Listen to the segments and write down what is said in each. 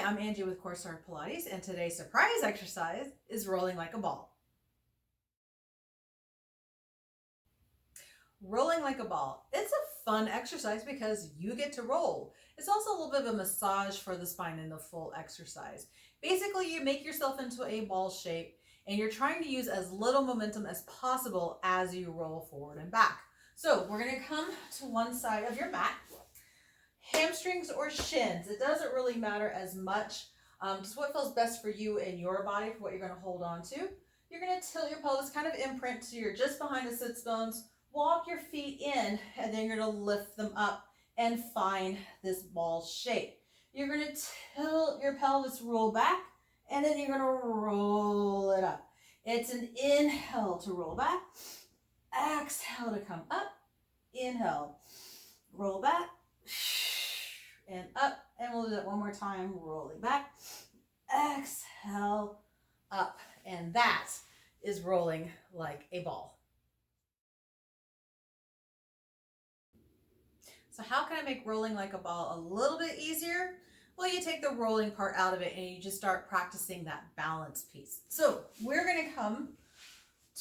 I'm Angie with Core Start Pilates, and today's surprise exercise is rolling like a ball. Rolling like a ball. It's a fun exercise because you get to roll. It's also a little bit of a massage for the spine in the full exercise. Basically, you make yourself into a ball shape and you're trying to use as little momentum as possible as you roll forward and back. So we're going to come to one side of your mat. Hamstrings or shins, it doesn't really matter as much. Just what feels best for you and your body for what you're going to hold on to. You're going to tilt your pelvis, kind of imprint so you're just behind the sits bones. Walk your feet in, and then you're going to lift them up and find this ball shape. You're going to tilt your pelvis, roll back, and then you're going to roll it up. It's an inhale to roll back, exhale to come up, inhale, roll back, and up, and we'll do that one more time, rolling back, exhale, up, and that is rolling like a ball. So how can I make rolling like a ball a little bit easier? Well, you take the rolling part out of it and you just start practicing that balance piece. So we're going to come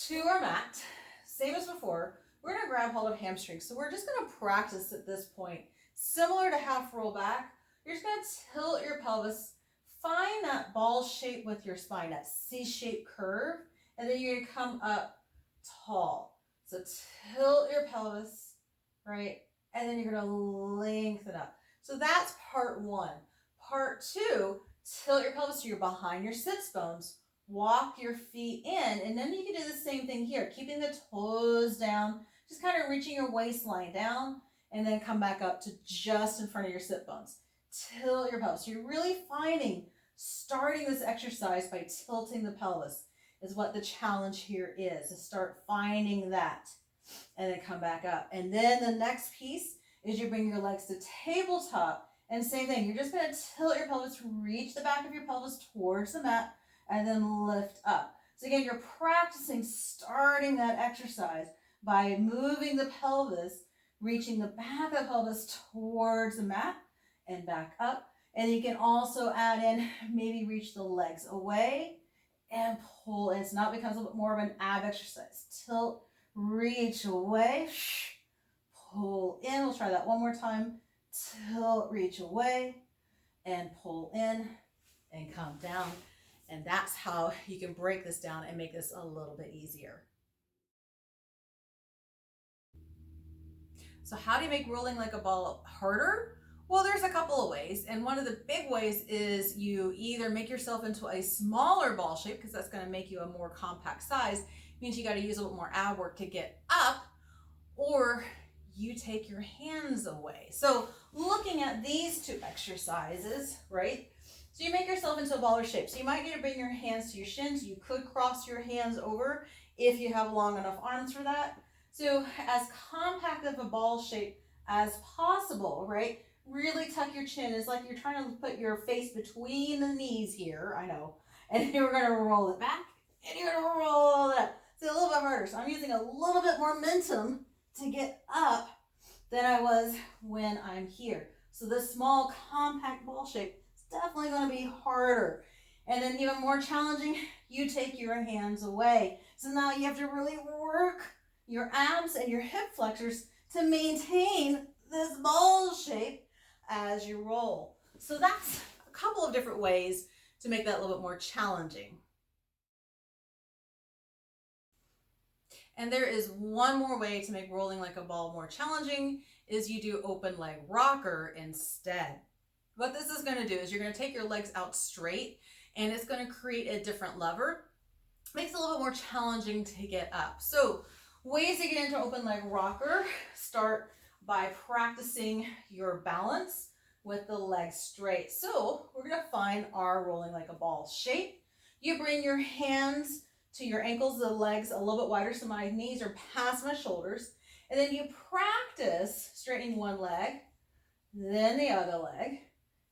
to our mat, same as before. We're going to grab hold of hamstrings. So we're just going to practice at this point, similar to half roll back. You're just going to tilt your pelvis, find that ball shape with your spine, that C-shaped curve, and then you're going to come up tall. So tilt your pelvis, right? And then you're going to lengthen up. So that's part one. Part two, tilt your pelvis so you're behind your sits bones. Walk your feet in, and then you can do the same thing here, keeping the toes down, just kind of reaching your waistline down, and then come back up to just in front of your sit bones. Tilt your pelvis. So you're really finding, starting this exercise by tilting the pelvis is what the challenge here is, to start finding that. And then come back up. And then the next piece is you bring your legs to tabletop. And same thing, you're just going to tilt your pelvis, reach the back of your pelvis towards the mat, and then lift up. So again, you're practicing starting that exercise by moving the pelvis, reaching the back of the pelvis towards the mat and back up. And you can also add in, maybe reach the legs away and pull. And it's now becomes a little bit more of an ab exercise. Tilt, reach away, pull in. We'll try that one more time. Tilt, reach away, and pull in, and come down. And that's how you can break this down and make this a little bit easier. So how do you make rolling like a ball harder? Well, there's a couple of ways. And one of the big ways is you either make yourself into a smaller ball shape, because that's going to make you a more compact size. Means you got to use a little more ab work to get up, or you take your hands away. So looking at these two exercises, right? So you make yourself into a baller shape. So you might need to bring your hands to your shins. You could cross your hands over if you have long enough arms for that. So as compact of a ball shape as possible, right? Really tuck your chin. It's like you're trying to put your face between the knees here, I know. And you're going to roll it back, and you're going to roll it up. It's a little bit harder. So I'm using a little bit more momentum to get up than I was when I'm here. So this small compact ball shape is definitely going to be harder. And then even more challenging, you take your hands away. So now you have to really work your abs and your hip flexors to maintain this ball shape as you roll. So that's a couple of different ways to make that a little bit more challenging. And there is one more way to make rolling like a ball more challenging, is you do open leg rocker instead. What this is going to do is you're going to take your legs out straight, and it's going to create a different lever. Makes it a little bit more challenging to get up. So ways to get into open leg rocker, start by practicing your balance with the legs straight. So we're going to find our rolling like a ball shape. You bring your hands to your ankles, the legs a little bit wider so my knees are past my shoulders. And then you practice straightening one leg, then the other leg,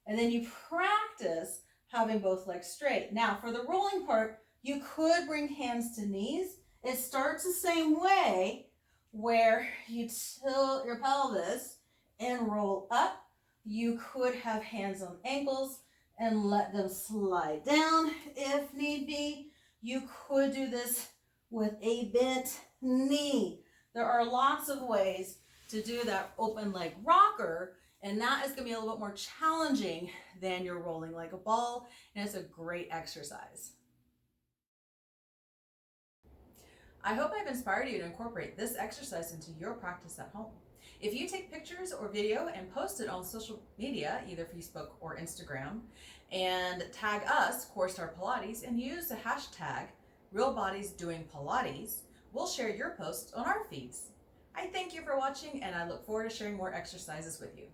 and then you practice having both legs straight. Now for the rolling part, you could bring hands to knees. It starts the same way, where you tilt your pelvis and roll up. You could have hands on ankles, and let them slide down if need be. You could do this with a bent knee. There are lots of ways to do that open leg rocker, and that is going to be a little bit more challenging than your rolling like a ball, and it's a great exercise. I hope I've inspired you to incorporate this exercise into your practice at home. If you take pictures or video and post it on social media, either Facebook or Instagram, and tag us, Core Star Pilates, and use the hashtag RealBodiesDoingPilates, we'll share your posts on our feeds. I thank you for watching, and I look forward to sharing more exercises with you.